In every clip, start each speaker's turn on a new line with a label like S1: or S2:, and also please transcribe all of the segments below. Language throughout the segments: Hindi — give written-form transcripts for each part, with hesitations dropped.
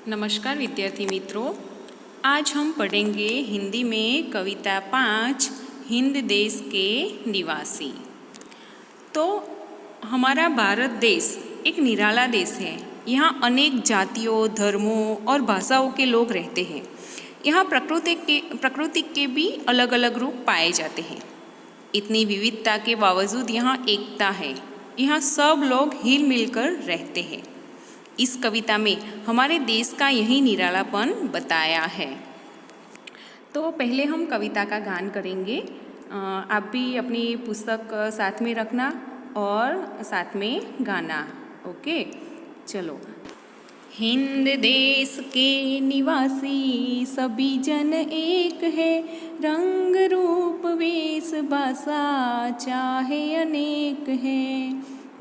S1: नमस्कार विद्यार्थी मित्रों, आज हम पढ़ेंगे हिंदी में कविता 5 हिंद देश के निवासी। तो हमारा भारत देश एक निराला देश है। यहाँ अनेक जातियों, धर्मों और भाषाओं के लोग रहते हैं। यहाँ प्रकृति के भी अलग अलग रूप पाए जाते हैं। इतनी विविधता के बावजूद यहाँ एकता है। यहाँ सब लोग हिल मिलकर रहते हैं। इस कविता में हमारे देश का यही निरालापन बताया है। तो पहले हम कविता का गान करेंगे। आप भी अपनी पुस्तक साथ में रखना और साथ में गाना। ओके, चलो। हिंद देश के निवासी सभी जन एक है, रंग रूप वेश भाषा चाहे अनेक है।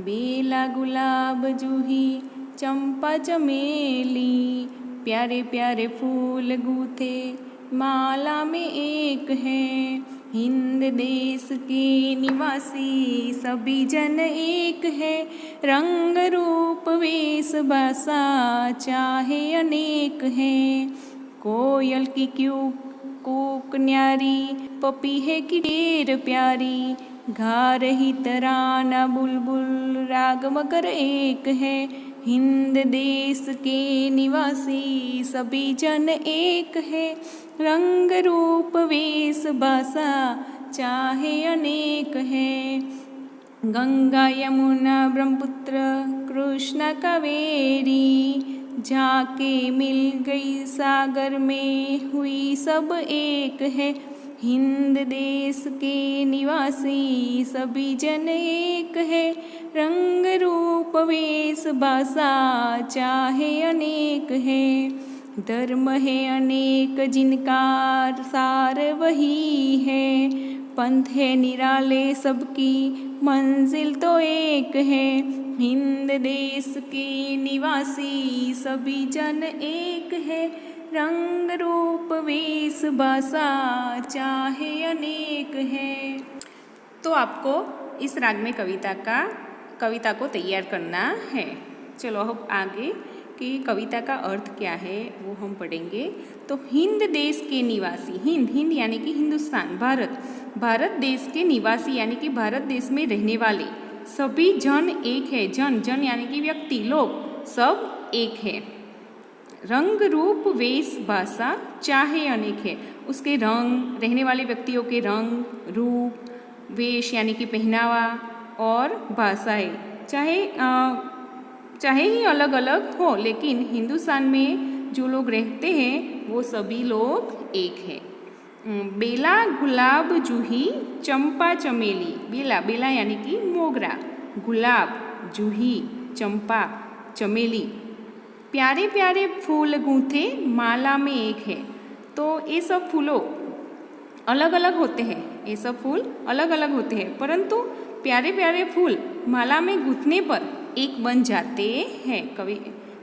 S1: बेला गुलाब जूही चंपा चमेली, प्यारे प्यारे फूल गूथे माला में एक है। हिंद देश के निवासी सभी जन एक है, रंग रूप वेश भाषा चाहे अनेक है। कोयल की कूक न्यारी, पपीहे की ढेर प्यारी, गा रही तराना बुलबुल राग मगर एक है। हिंद देश के निवासी सभी जन एक है, रंग रूप वेश भाषा चाहे अनेक है। गंगा यमुना ब्रह्मपुत्र कृष्णा कावेरी, जाके मिल गई सागर में हुई सब एक है। हिंद देश के निवासी सभी जन एक है, रंग रूप वेश भाषा चाहे अनेक है। धर्म है अनेक जिनका सार वही है, पंथ है निराले सबकी मंजिल तो एक है। हिंद देश के निवासी सभी जन एक है, रंग रूप वेश भाषा चाहे अनेक है। तो आपको इस राग में कविता को तैयार करना है। चलो अब आगे कि कविता का अर्थ क्या है वो हम पढ़ेंगे। तो हिंद देश के निवासी, हिंद यानी कि हिंदुस्तान, भारत देश के निवासी यानी कि भारत देश में रहने वाले सभी जन एक है। जन यानी कि व्यक्ति, लोग सब एक है। रंग रूप वेश भाषा चाहे अनेक है। उसके रंग, रहने वाले व्यक्तियों के रंग, रूप, वेश यानी कि पहनावा और भाषाएं चाहे ही अलग अलग हो, लेकिन हिंदुस्तान में जो लोग रहते हैं वो सभी लोग एक है। बेला गुलाब जूही चंपा चमेली, बेला यानी कि मोगरा, गुलाब, जूही, चंपा, चमेली, प्यारे प्यारे फूल गूंथे माला में एक है। तो ये सब फूलों अलग अलग होते हैं, ये सब फूल अलग अलग होते हैं, परंतु प्यारे प्यारे फूल माला में गूंथने पर एक बन जाते हैं। कवि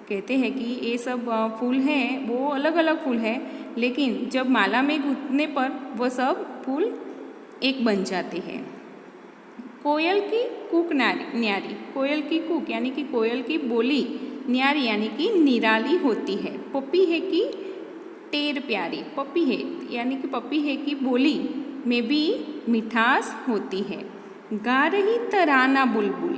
S1: कहते हैं कि ये सब फूल हैं वो अलग अलग फूल हैं, लेकिन जब माला में गूंथने पर वो सब फूल एक बन जाते हैं। कोयल की कूक न्यारी, कोयल की कूक यानी कि कोयल की बोली, न्यारी यानी कि निराली होती है। पपीहे की टेर प्यारी, पपीहे यानी कि पपीहे की बोली में भी मिठास होती है। गा रही तराना बुलबुल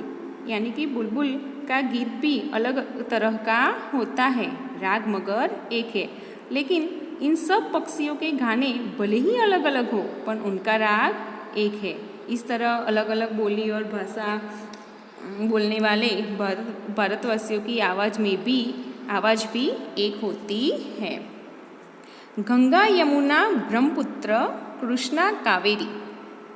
S1: यानी कि बुलबुल का गीत भी अलग तरह का होता है, राग मगर एक है। लेकिन इन सब पक्षियों के गाने भले ही अलग अलग हो पर उनका राग एक है। इस तरह अलग अलग बोली और भाषा बोलने वाले भारतवासियों की आवाज़ भी एक होती है। गंगा यमुना ब्रह्मपुत्र कृष्णा कावेरी,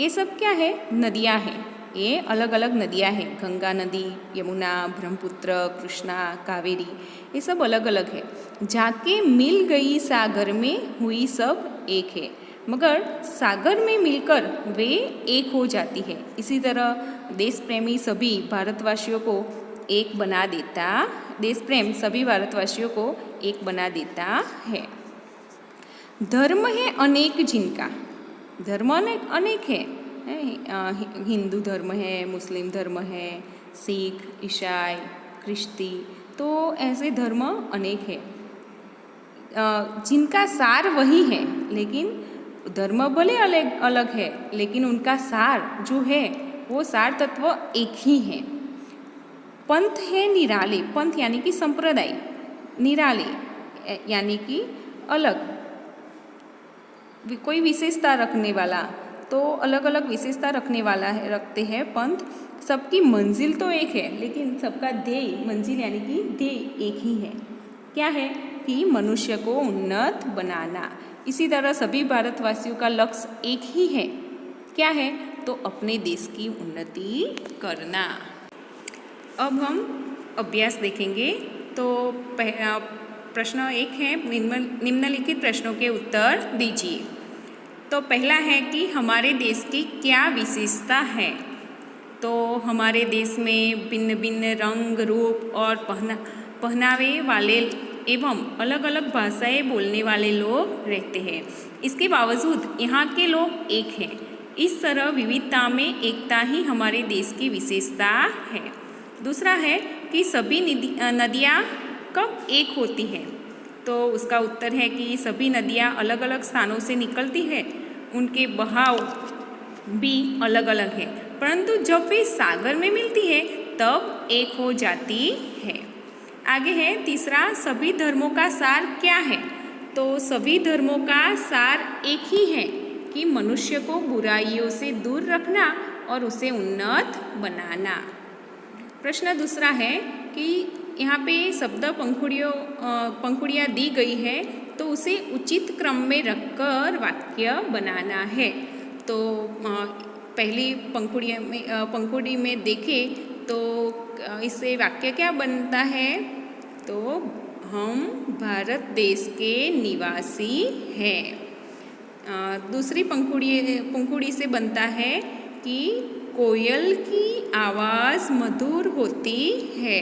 S1: ये सब क्या है? नदियाँ हैं। ये अलग अलग नदियाँ हैं। गंगा नदी, यमुना, ब्रह्मपुत्र, कृष्णा, कावेरी, ये सब अलग अलग है। जाके मिल गई सागर में हुई सब एक है, मगर सागर में मिलकर वे एक हो जाती है। इसी तरह देश प्रेमी सभी भारतवासियों को एक बना देता, देश प्रेम सभी भारतवासियों को एक बना देता है। धर्म है अनेक जिनका, धर्म अनेक है। हिंदू धर्म है, मुस्लिम धर्म है, सिख, ईसाई, ख्रिस्ती, तो ऐसे धर्म अनेक है। जिनका सार वही है, लेकिन धर्म भले अलग अलग है, लेकिन उनका सार जो है वो सार तत्व एक ही है। पंथ है निराले, पंथ यानी कि संप्रदाय, निराले यानी कि अलग, कोई विशेषता रखने वाला, तो अलग अलग विशेषता रखने वाला है, रखते हैं पंथ। सबकी मंजिल तो एक है, लेकिन सबका ध्येय, मंजिल यानी कि ध्येय एक ही है। क्या है कि मनुष्य को उन्नत बनाना। इसी तरह सभी भारतवासियों का लक्ष्य एक ही है। क्या है? तो अपने देश की उन्नति करना। अब हम अभ्यास देखेंगे। तो प्रश्न 1 है, निम्नलिखित प्रश्नों के उत्तर दीजिए। तो पहला है कि हमारे देश की क्या विशेषता है। तो हमारे देश में भिन्न भिन्न रंग, रूप और पहनावे वाले एवं अलग अलग भाषाएं बोलने वाले लोग रहते हैं। इसके बावजूद यहाँ के लोग एक हैं। इस तरह विविधता में एकता ही हमारे देश की विशेषता है। दूसरा है कि सभी नदियाँ कब एक होती हैं। तो उसका उत्तर है कि सभी नदियाँ अलग अलग स्थानों से निकलती हैं, उनके बहाव भी अलग अलग है, परंतु जब वे सागर में मिलती है तब एक हो जाती है। आगे है तीसरा, सभी धर्मों का सार क्या है। तो सभी धर्मों का सार एक ही है कि मनुष्य को बुराइयों से दूर रखना और उसे उन्नत बनाना। प्रश्न दूसरा है कि यहाँ पे शब्द पंखुड़ियाँ दी गई है, तो उसे उचित क्रम में रखकर वाक्य बनाना है। तो पहली पंखुड़ी में देखें तो इससे वाक्य क्या बनता है। तो हम भारत देश के निवासी हैं। दूसरी पंखुड़ी से बनता है कि कोयल की आवाज़ मधुर होती है।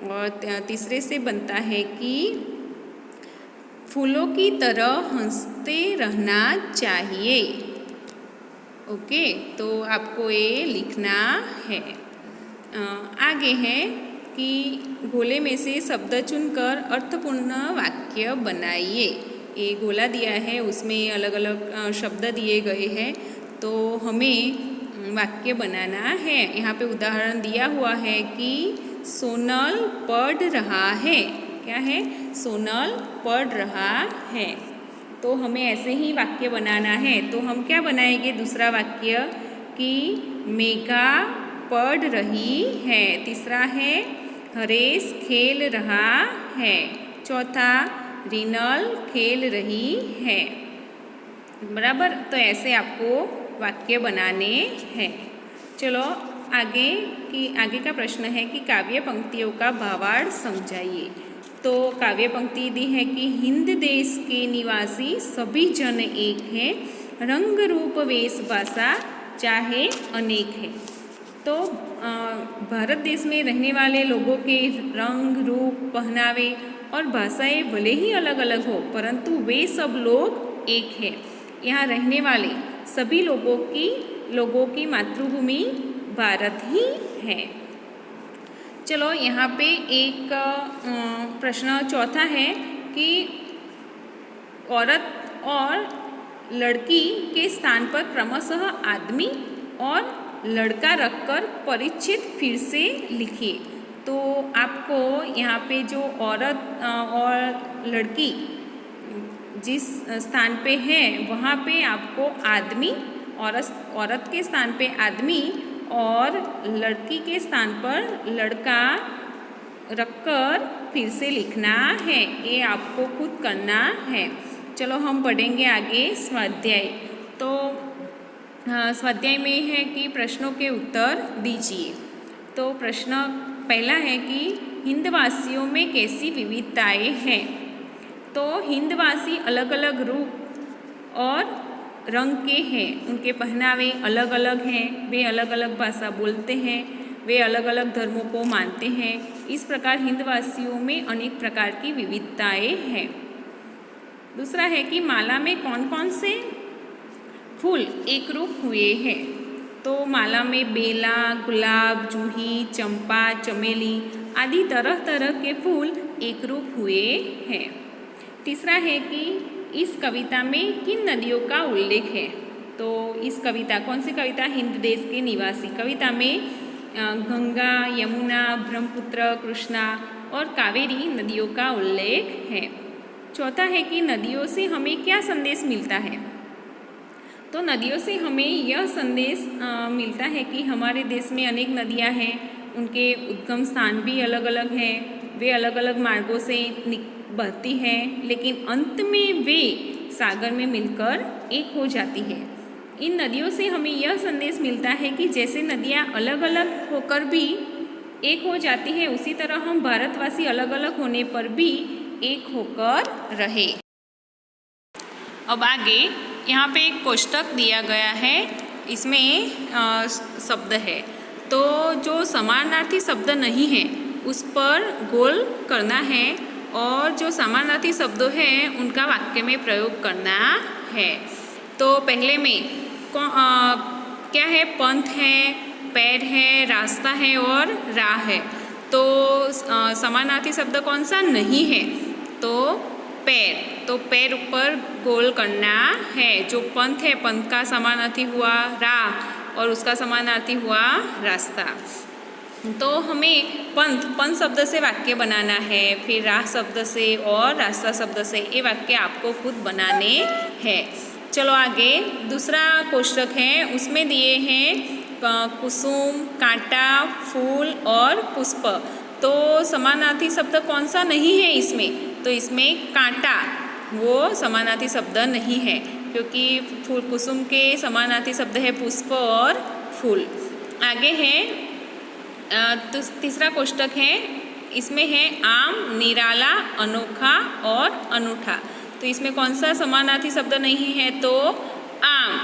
S1: और तीसरे से बनता है कि फूलों की तरह हंसते रहना चाहिए। ओके, तो आपको ये लिखना है। आगे है कि गोले में से शब्द चुनकर अर्थपूर्ण वाक्य बनाइए। ये गोला दिया है, उसमें अलग अलग शब्द दिए गए हैं, तो हमें वाक्य बनाना है। यहाँ पे उदाहरण दिया हुआ है कि सोनल पढ़ रहा है। क्या है? सोनल पढ़ रहा है। तो हमें ऐसे ही वाक्य बनाना है। तो हम क्या बनाएंगे? दूसरा वाक्य कि मेघा पढ़ रही है। तीसरा है हरेश खेल रहा है। चौथा रिनल खेल रही है। बराबर, तो ऐसे आपको वाक्य बनाने हैं। चलो आगे का प्रश्न है कि काव्य पंक्तियों का भावार्थ समझाइए। तो काव्य पंक्ति दी है कि हिंद देश के निवासी सभी जन एक हैं, रंग रूप वेश भाषा चाहे अनेक है। तो भारत देश में रहने वाले लोगों के रंग, रूप, पहनावे और भाषाएं भले ही अलग अलग हो, परंतु वे सब लोग एक हैं। यहाँ रहने वाले सभी लोगों की मातृभूमि भारत ही है। चलो यहाँ पे एक प्रश्न चौथा है कि औरत और लड़की के स्थान पर क्रमशः आदमी और लड़का रखकर परिच्छेद फिर से लिखिए। तो आपको यहाँ पे जो औरत और लड़की जिस स्थान पे है वहाँ पे आपको आदमी, औरत के स्थान पे आदमी और लड़की के स्थान पर लड़का रखकर फिर से लिखना है। ये आपको खुद करना है। चलो हम पढ़ेंगे आगे स्वाध्याय। तो स्वाध्याय में है कि प्रश्नों के उत्तर दीजिए। तो प्रश्न पहला है कि हिंदवासियों में कैसी विविधताएं हैं। तो हिंदवासी अलग अलग रूप और रंग के हैं, उनके पहनावे अलग अलग हैं, वे अलग अलग भाषा बोलते हैं, वे अलग अलग धर्मों को मानते हैं। इस प्रकार हिंदवासियों में अनेक प्रकार की विविधताएं हैं। दूसरा है कि माला में कौन कौन से फूल एक रूप हुए हैं। तो माला में बेला, गुलाब, जूही, चंपा, चमेली आदि तरह तरह के फूल एक रूप हुए हैं। तीसरा है कि इस कविता में किन नदियों का उल्लेख है। तो इस कविता, कौन सी कविता, हिंद देश के निवासी कविता में गंगा, यमुना, ब्रह्मपुत्र, कृष्णा और कावेरी नदियों का उल्लेख है। चौथा है कि नदियों से हमें क्या संदेश मिलता है। तो नदियों से हमें यह संदेश मिलता है कि हमारे देश में अनेक नदियाँ हैं, उनके उद्गम स्थान भी अलग अलग हैं, वे अलग अलग मार्गों से बहती हैं, लेकिन अंत में वे सागर में मिलकर एक हो जाती है। इन नदियों से हमें यह संदेश मिलता है कि जैसे नदियाँ अलग अलग होकर भी एक हो जाती है, उसी तरह हम भारतवासी अलग अलग होने पर भी एक होकर रहे। अब आगे यहाँ पे एक कोष्टक दिया गया है, इसमें शब्द है, तो जो समानार्थी शब्द नहीं है उस पर गोल करना है और जो समानार्थी शब्द हैं उनका वाक्य में प्रयोग करना है। तो पहले में क्या है, पंथ है, पैर है, रास्ता है और राह है। तो समानार्थी शब्द कौन सा नहीं है, तो पैर, तो पैर ऊपर गोल करना है। जो पंथ है, पंथ का समानार्थी हुआ राह और उसका समानार्थी हुआ रास्ता। तो हमें पंथ शब्द से वाक्य बनाना है, फिर राह शब्द से और रास्ता शब्द से, ये वाक्य आपको खुद बनाने हैं। चलो आगे दूसरा कोष्टक है, उसमें दिए हैं कुसुम, कांटा, फूल और पुष्प। तो समानार्थी शब्द कौन सा नहीं है इसमें, तो इसमें कांटा वो समानार्थी शब्द नहीं है, क्योंकि फूल कुसुम के समानार्थी शब्द है पुष्प और फूल। आगे है तीसरा कोष्टक है, इसमें है आम, निराला, अनोखा और अनूठा। तो इसमें कौन सा समानार्थी शब्द नहीं है, तो आम।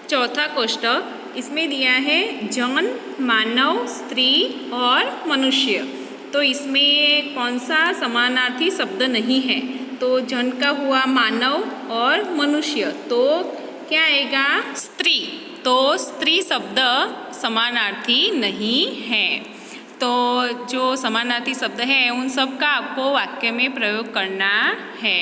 S1: चौथा कोष्टक, इसमें दिया है जन, मानव, स्त्री और मनुष्य। तो इसमें कौन सा समानार्थी शब्द नहीं है, तो जन का हुआ मानव और मनुष्य, तो क्या आएगा, स्त्री। तो स्त्री शब्द समानार्थी नहीं है। तो जो समानार्थी शब्द है उन सब का आपको वाक्य में प्रयोग करना है।